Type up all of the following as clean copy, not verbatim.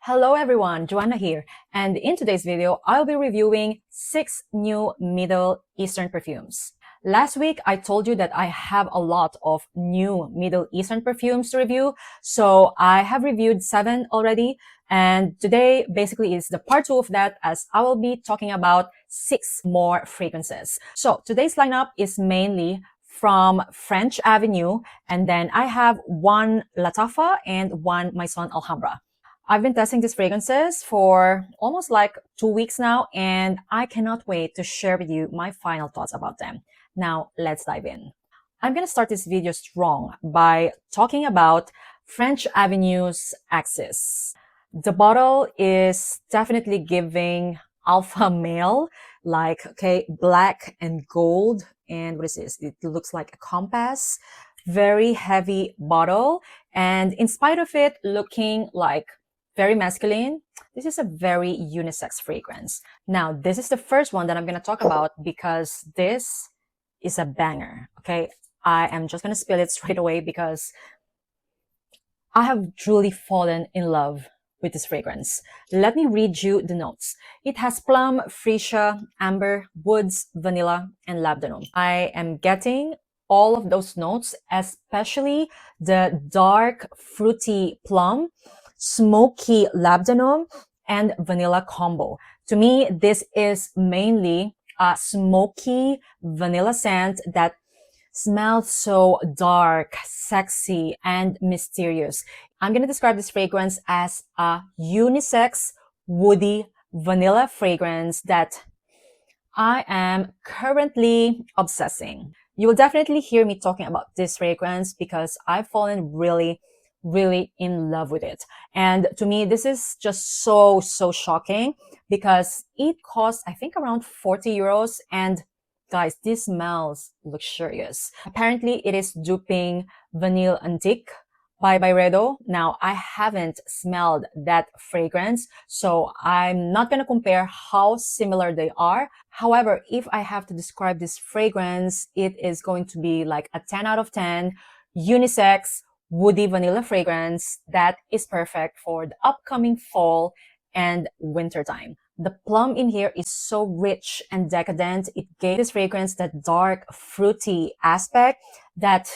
Hello everyone, Joanna here, and in today's video, I'll be reviewing 6 new Middle Eastern perfumes. Last week, I told you that I have a lot of new Middle Eastern perfumes to review, so I have reviewed 7 already, and today basically is the part 2 of that, as I will be talking about 6 more fragrances. So today's lineup is mainly from French Avenue, and then I have 1 Lattafa and 1 Maison Alhambra. I've been testing these fragrances for almost like 2 weeks now, and I cannot wait to share with you my final thoughts about them. Now, let's dive in. I'm gonna start this video strong by talking about French Avenue's Axis. The bottle is definitely giving alpha male, like, okay, black and gold. And what is this? It looks like a compass. Very heavy bottle. And in spite of it looking like very masculine, this is a very unisex fragrance. Now, this is the first one that I'm going to talk about because this is a banger, okay? I am just going to spill it straight away because I have truly fallen in love with this fragrance. Let me read you the notes. It has plum, freesia, amber, woods, vanilla, and labdanum. I am getting all of those notes, especially the dark, fruity plum, smoky labdanum, and vanilla combo. To me, this is mainly a smoky vanilla scent that smells so dark, sexy, and mysterious. I'm going to describe this fragrance as a unisex, woody vanilla fragrance that I am currently obsessing. You will definitely hear me talking about this fragrance because I've fallen really in love with it. And to me, this is just so shocking because it costs, I think, around 40 euros. And guys, this smells luxurious. Apparently, it is duping Vanille Antique by Byredo. Now, I haven't smelled that fragrance, so I'm not going to compare how similar they are. However, if I have to describe this fragrance, it is going to be like a 10 out of 10, unisex, woody vanilla fragrance that is perfect for the upcoming fall and winter time. The plum in here is so rich and decadent. It gave this fragrance that dark, fruity aspect that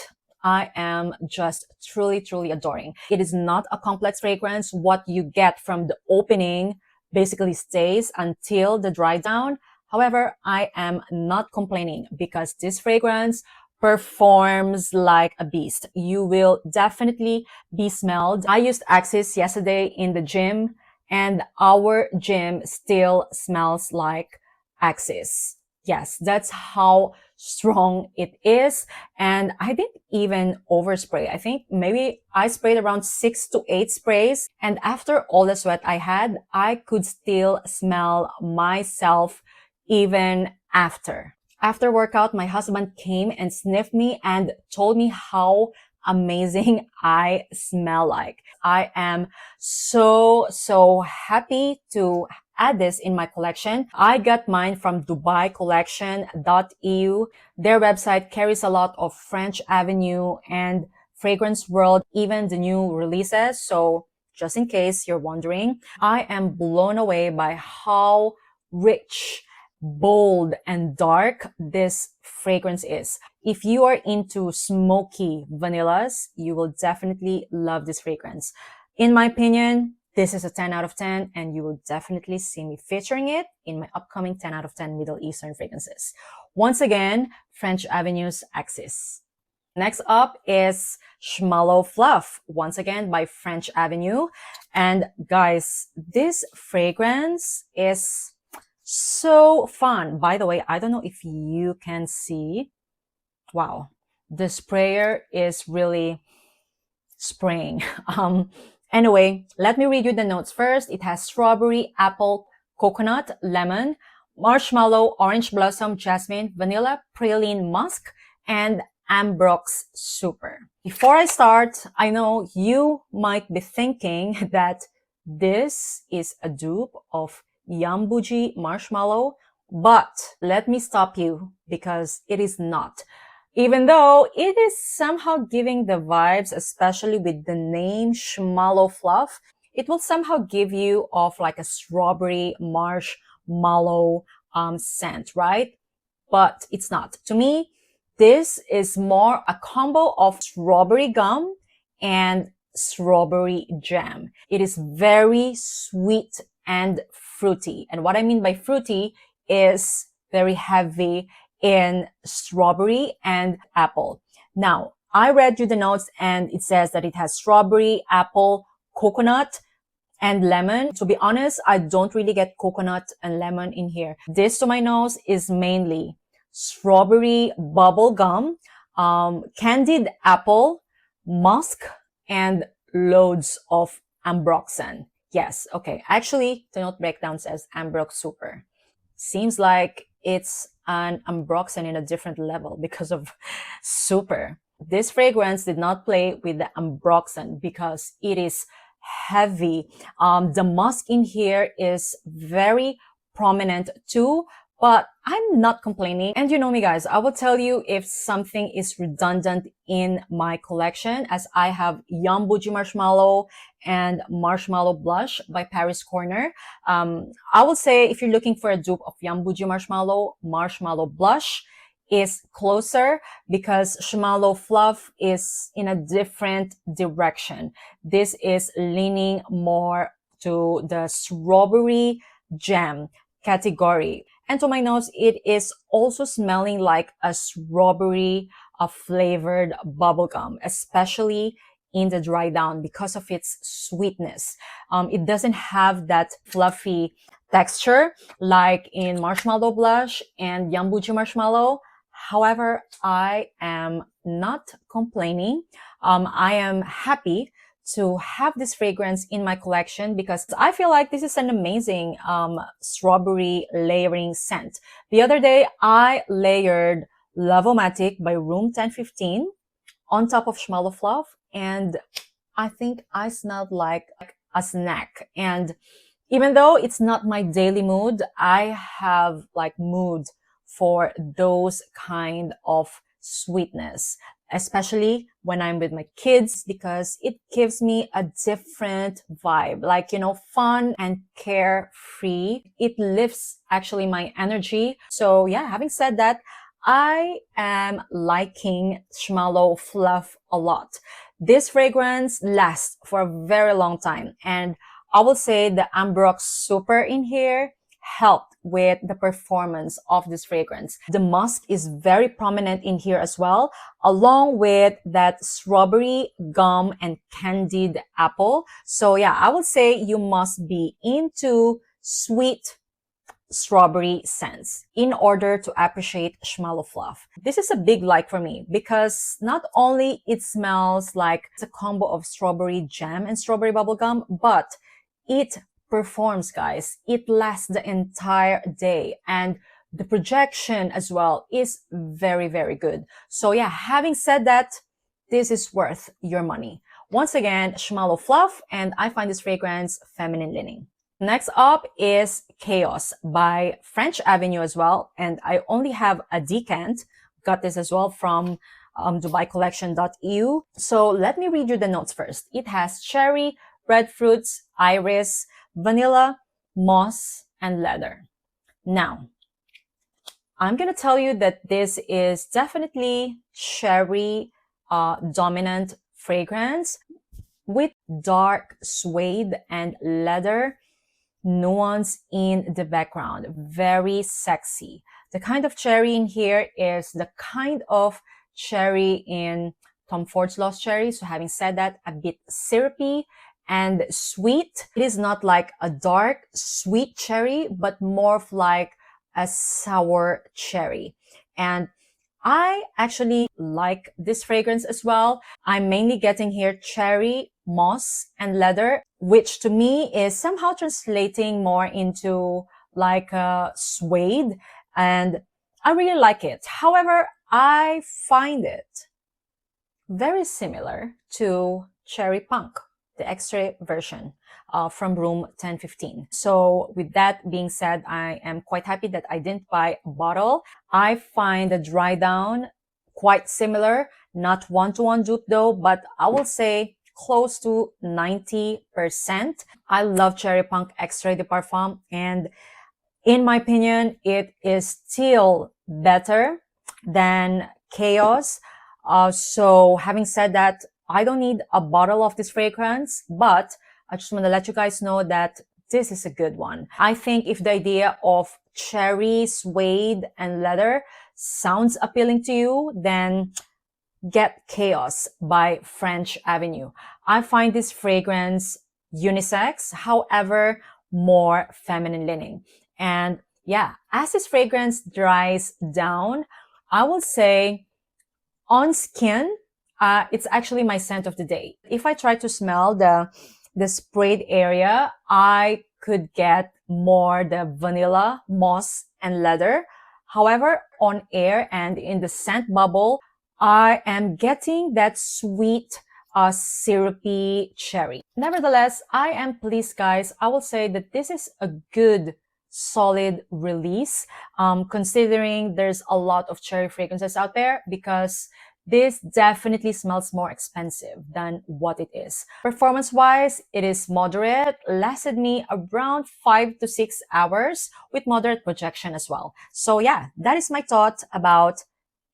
I am just truly adoring. It is not a complex fragrance. What you get from the opening basically stays until the dry down. However, I am not complaining because this fragrance performs like a beast. You will definitely be smelled. I used Axis yesterday in the gym, and our gym still smells like Axis. Yes, that's how strong it is. And I didn't even overspray. I think maybe I sprayed around 6 to 8 sprays. And after all the sweat I had, I could still smell myself even after. After workout, my husband came and sniffed me and told me how amazing I smell like. I am so happy to add this in my collection. I got mine from DubaiCollection.eu. Their website carries a lot of French Avenue and Fragrance World, even the new releases. So just in case you're wondering, I am blown away by how rich, bold, and dark this fragrance is. If you are into smoky vanillas, you will definitely love this fragrance. In my opinion, this is a 10 out of 10, and you will definitely see me featuring it in my upcoming 10 out of 10 Middle Eastern fragrances. Once again, French Avenue's Axis. Next up is Shmallow Fluff, once again by French Avenue. And guys, this fragrance is so fun. By the way, I don't know if you can see. Wow, the sprayer is really spraying. Anyway, let me read you the notes first. It has strawberry, apple, coconut, lemon, marshmallow, orange blossom, jasmine, vanilla, praline, musk, and ambrox super. Before I start, I know you might be thinking that this is a dupe of Yambuji marshmallow, but let me stop you because it is not. Even though it is somehow giving the vibes, especially with the name Shmallow Fluff, it will somehow give you of like a strawberry marshmallow scent, right? But it's not. To me, this is more a combo of strawberry gum and strawberry jam. It is very sweet and fruity. And what I mean by fruity is very heavy in strawberry and apple. Now, I read you the notes and it says that it has strawberry, apple, coconut, and lemon. To be honest, I don't really get coconut and lemon in here. This, to my nose, is mainly strawberry bubble gum, candied apple, musk, and loads of ambroxan. Yes, okay. Actually, the note breakdown says ambrox super. Seems like it's an ambroxan in a different level because of super. This fragrance did not play with the ambroxan because it is heavy. The musk in here is very prominent too, but I'm not complaining. And you know me, guys, I will tell you if something is redundant in my collection, as I have Yum Bougie Marshmallow and Marshmallow Blush by Paris Corner. I will say if you're looking for a dupe of Yum Bougie Marshmallow, Marshmallow Blush is closer because Shmallow Fluff is in a different direction. This is leaning more to the strawberry jam category. And to my nose, it is also smelling like a strawberry flavored bubblegum, especially in the dry down because of its sweetness. It doesn't have that fluffy texture like in Marshmallow Blush and Yum Bougie Marshmallow. However, I am not complaining. I am happy to have this fragrance in my collection because I feel like this is an amazing strawberry layering scent. The other day, I layered Love-O-Matic by Room 1015 on top of Shmallow Fluff, and I think I smelled like a snack. And even though it's not my daily mood, I have like mood for those kind of sweetness, especially when I'm with my kids, because it gives me a different vibe, like, you know, fun and carefree. It lifts actually my energy. So yeah, having said that, I am liking Shmallow Fluff a lot. This fragrance lasts for a very long time, and I will say the Ambrox Super in here helped with the performance of this fragrance. The musk is very prominent in here as well, along with that strawberry gum and candied apple. So yeah, I would say you must be into sweet strawberry scents in order to appreciate Shmallow Fluff. This is a big like for me because not only it smells like it's a combo of strawberry jam and strawberry bubblegum, but it performs, guys. It lasts the entire day, and the projection as well is very, very good. So yeah, having said that, this is worth your money. Once again, Shmallow Fluff, and I find this fragrance feminine leaning. Next up is Chaos by French Avenue as well, and I only have a decant. Got this as well from DubaiCollection.eu. So let me read you the notes first. It has cherry, red fruits, iris, vanilla, moss, and leather. Now, I'm gonna tell you that this is definitely cherry dominant fragrance with dark suede and leather nuance in the background. Very sexy. The kind of cherry in here is the kind of cherry in Tom Ford's Lost Cherry. So having said that, a bit syrupy and sweet. It is not like a dark sweet cherry, but more of like a sour cherry. And I actually like this fragrance as well. I'm mainly getting here cherry, moss, and leather, which to me is somehow translating more into like a suede, and I really like it. However, I find it very similar to Cherry Punk, the extra version from Room 1015. So with that being said, I am quite happy that I didn't buy a bottle. I find the dry down quite similar, not one-to-one dupe though, but I will say close to 90%. I love Cherry Punk Extrait de Parfum, and in my opinion, it is still better than Chaos. So having said that, I don't need a bottle of this fragrance, but I just want to let you guys know that this is a good one. I think if the idea of cherry, suede, and leather sounds appealing to you, then get Chaos by French Avenue. I find this fragrance unisex, however, more feminine leaning. And yeah, as this fragrance dries down, I will say on skin, it's actually my scent of the day. If I try to smell the sprayed area, I could get more the vanilla, moss, and leather. However, on air and in the scent bubble, I am getting that sweet, syrupy cherry. Nevertheless, I am pleased, guys. I will say that this is a good, solid release, considering there's a lot of cherry fragrances out there, because this definitely smells more expensive than what it is. Performance-wise, it is moderate, lasted me around 5 to 6 hours with moderate projection as well. So yeah, that is my thought about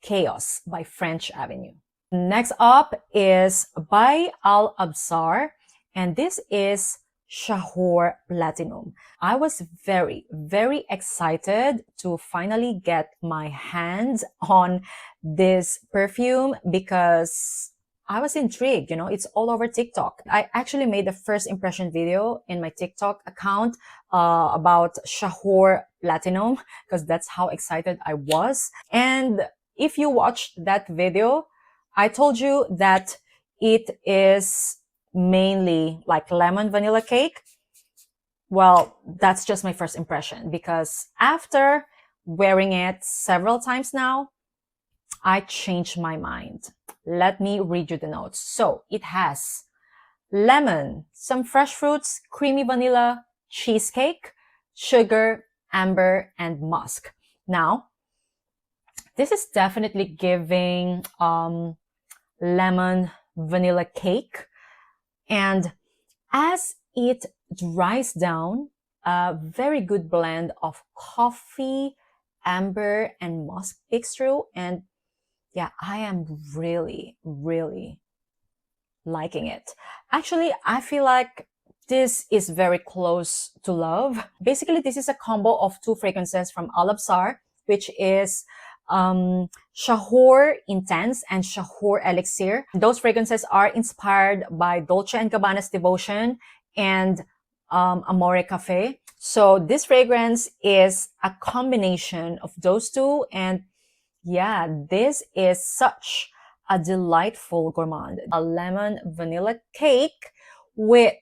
Chaos by French Avenue. Next up is by Absar, and this is Shahoor Platinum. I was very, very excited to finally get my hands on this perfume because I was intrigued. You know, it's all over TikTok. I actually made the first impression video in my TikTok account about Shahoor Platinum because that's how excited I was. And if you watched that video, I told you that it is mainly like lemon vanilla cake. Well, that's just my first impression, because after wearing it several times now, I changed my mind. Let me read you the notes. So it has lemon, some fresh fruits, creamy vanilla, cheesecake, sugar, amber, and musk. Now, this is definitely giving lemon vanilla cake. And as it dries down, a very good blend of coffee, amber, and musk picks through. And yeah, I am really, really liking it. Actually, I feel like this is very close to love. Basically, this is a combo of two fragrances from Absar, which is Shahoor Intense and Shahoor Elixir. Those fragrances are inspired by Dolce & Gabbana's Devotion and Amore Cafe. So this fragrance is a combination of those two, and yeah, this is such a delightful gourmand. A lemon vanilla cake with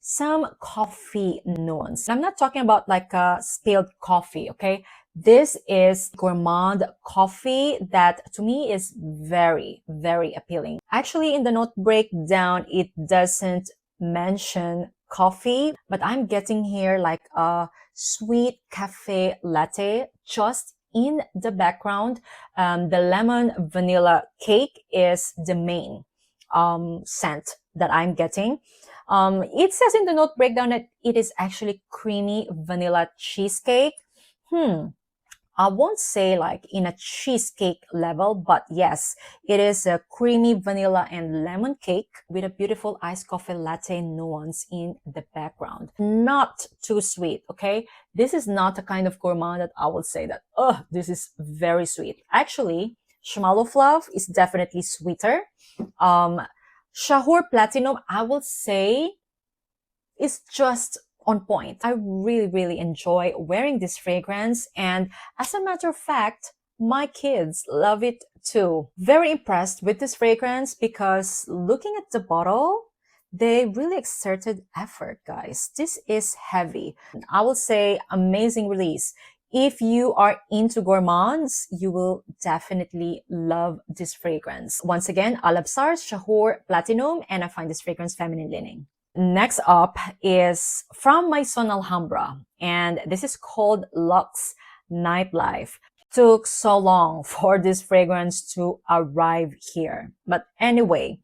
some coffee nuance. I'm not talking about like a spilled coffee, okay? This is gourmand coffee that to me is very, very appealing. Actually, in the note breakdown, it doesn't mention coffee, but I'm getting here like a sweet cafe latte just in the background. The lemon vanilla cake is the main scent that I'm getting. It says in the note breakdown that it is actually creamy vanilla cheesecake. I won't say like in a cheesecake level, but yes, it is a creamy vanilla and lemon cake with a beautiful iced coffee latte nuance in the background. Not too sweet, okay? This is not a kind of gourmand that I will say that, oh, this is very sweet. Actually, Shmallow Fluff is definitely sweeter. Shahoor Platinum, I will say, is just on point. I really, really enjoy wearing this fragrance, and as a matter of fact, my kids love it too. Very impressed with this fragrance because looking at the bottle, they really exerted effort, guys. This is heavy. I will say amazing release. If you are into gourmands, you will definitely love this fragrance. Once again, Absar's Shahoor Platinum, and I find this fragrance feminine leaning. Next up is from Maison Alhambra, and this is called Luxe Nightlife. Took so long for this fragrance to arrive here. But anyway,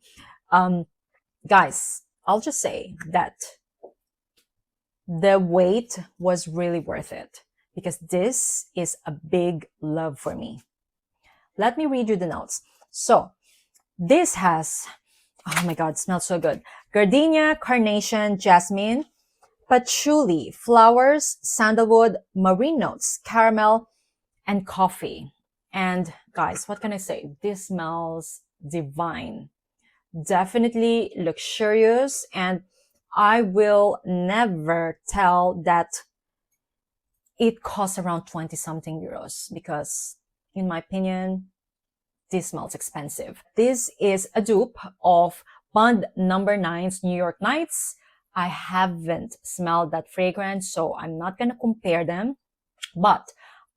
Guys, I'll just say that the wait was really worth it because this is a big love for me. Let me read you the notes. So this has, oh my God, smells so good. Gardenia, carnation, jasmine, patchouli, flowers, sandalwood, marine notes, caramel, and coffee. And guys, what can I say? This smells divine. Definitely luxurious, and I will never tell that it costs around 20 something euros because in my opinion, this smells expensive. This is a dupe of Bond Number 9's New York Nights. I haven't smelled that fragrance, so I'm not going to compare them, but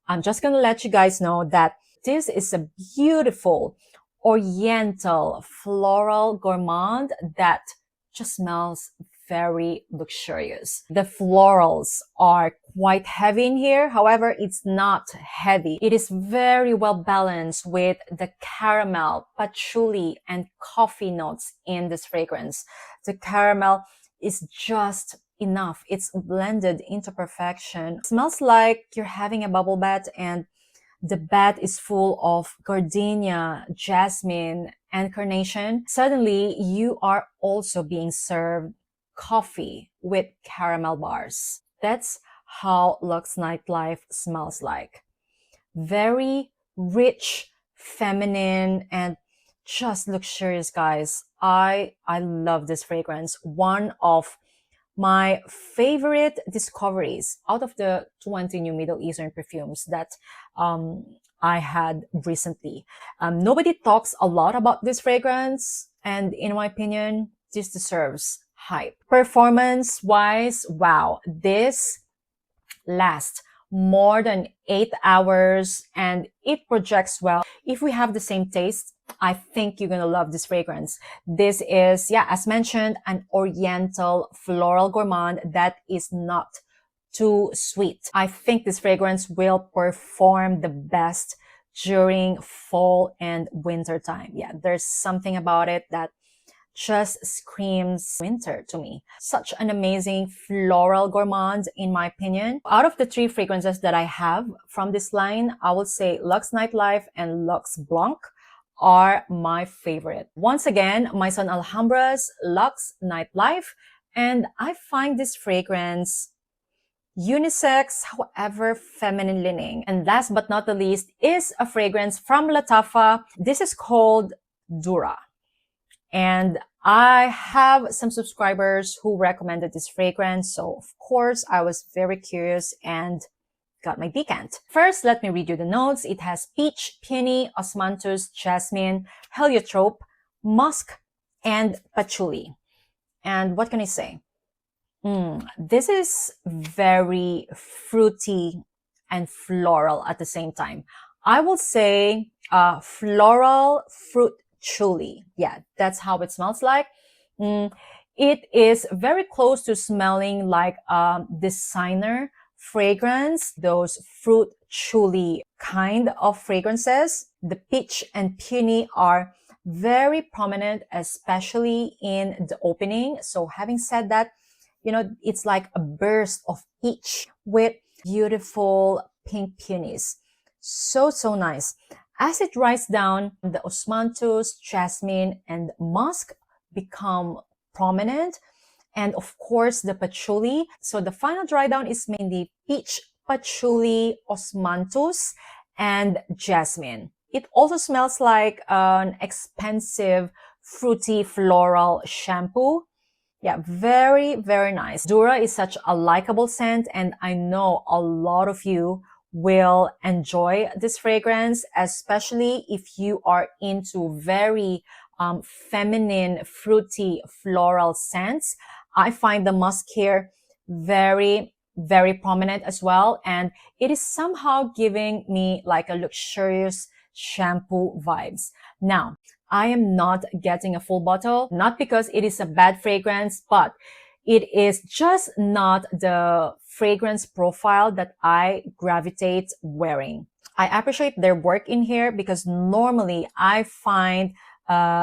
I'm just going to let you guys know that this is a beautiful oriental floral gourmand that just smells very luxurious. The florals are quite heavy in here. However, it's not heavy. It is very well balanced with the caramel, patchouli, and coffee notes in this fragrance. The caramel is just enough. It's blended into perfection. It smells like you're having a bubble bath, and the bath is full of gardenia, jasmine, and carnation. Suddenly, you are also being served coffee with caramel bars. That's how Luxe Nightlife smells like. Very rich, feminine, and just luxurious, guys. I love this fragrance. One of my favorite discoveries out of the 20 new Middle Eastern perfumes that I had recently. Nobody talks a lot about this fragrance, and in my opinion, this deserves hype. Performance-wise, wow, this lasts more than 8 hours and it projects well. If we have the same taste, I think you're gonna love this fragrance. This is, yeah, as mentioned, an oriental floral gourmand that is not too sweet. I think this fragrance will perform the best during fall and winter time. Yeah, there's something about it that just screams winter to me. Such an amazing floral gourmand, in my opinion. Out of the 3 fragrances that I have from this line, I would say Luxe Nightlife and Luxe Blanc are my favorite. Once again, Maison Alhambra's Luxe Nightlife, and I find this fragrance unisex, however feminine leaning. And last but not the least is a fragrance from Lattafa. This is called Durrah. And I have some subscribers who recommended this fragrance. So of course, I was very curious and got my decant. First, let me read you the notes. It has peach, peony, osmanthus, jasmine, heliotrope, musk, and patchouli. And what can I say? This is very fruity and floral at the same time. I will say floral fruit patchouli. Yeah, that's how it smells like. It is very close to smelling like designer fragrance, those fruit patchouli kind of fragrances. The peach and peony are very prominent, especially in the opening. So having said that, you know, it's like a burst of peach with beautiful pink peonies. So nice. As it dries down, the osmanthus, jasmine, and musk become prominent. And of course, the patchouli. So the final dry down is mainly peach, patchouli, osmanthus, and jasmine. It also smells like an expensive, fruity, floral shampoo. Yeah, very nice. Durrah is such a likable scent, and I know a lot of you will enjoy this fragrance, especially if you are into very feminine, fruity, floral scents. I find the musk here very prominent as well, and it is somehow giving me like a luxurious shampoo vibes. Now, I am not getting a full bottle, not because it is a bad fragrance, but it is just not the fragrance profile that I gravitate wearing. I appreciate their work in here because normally I find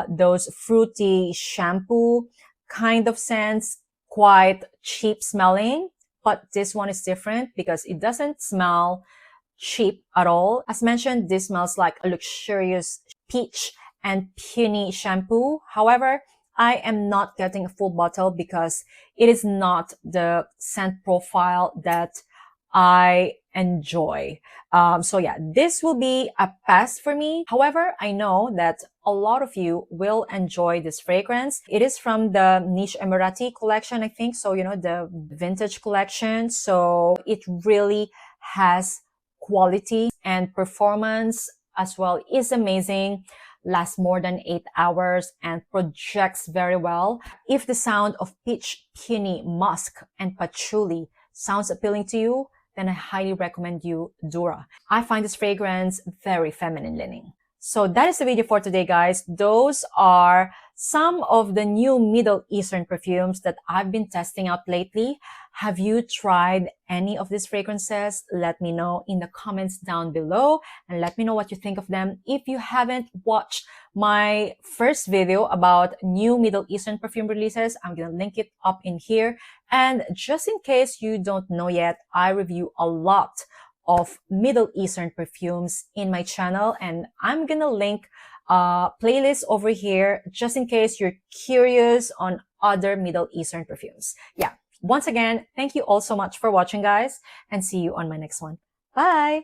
those fruity shampoo kind of scents, quite cheap smelling, but this one is different because it doesn't smell cheap at all. As mentioned, this smells like a luxurious peach and peony shampoo. However, I am not getting a full bottle because it is not the scent profile that I enjoy. So yeah, this will be a pass for me. However, I know that a lot of you will enjoy this fragrance. It is from the Niche Emirati collection, I think. So, you know, the vintage collection. So it really has quality, and performance as well is amazing. Lasts more than 8 hours and projects very well. If the sound of peach, peony, musk, and patchouli sounds appealing to you, then I highly recommend you Durrah. I find this fragrance very feminine leaning. So that is the video for today, guys. Those are some of the new Middle Eastern perfumes that I've been testing out lately. Have you tried any of these fragrances? Let me know in the comments down below and let me know what you think of them. If you haven't watched my first video about new Middle Eastern perfume releases, I'm gonna link it up in here. And just in case you don't know yet, I review a lot of Middle Eastern perfumes in my channel, and I'm gonna link a playlist over here just in case you're curious on other Middle Eastern perfumes. Yeah, once again, thank you all so much for watching, guys, and see you on my next one. Bye!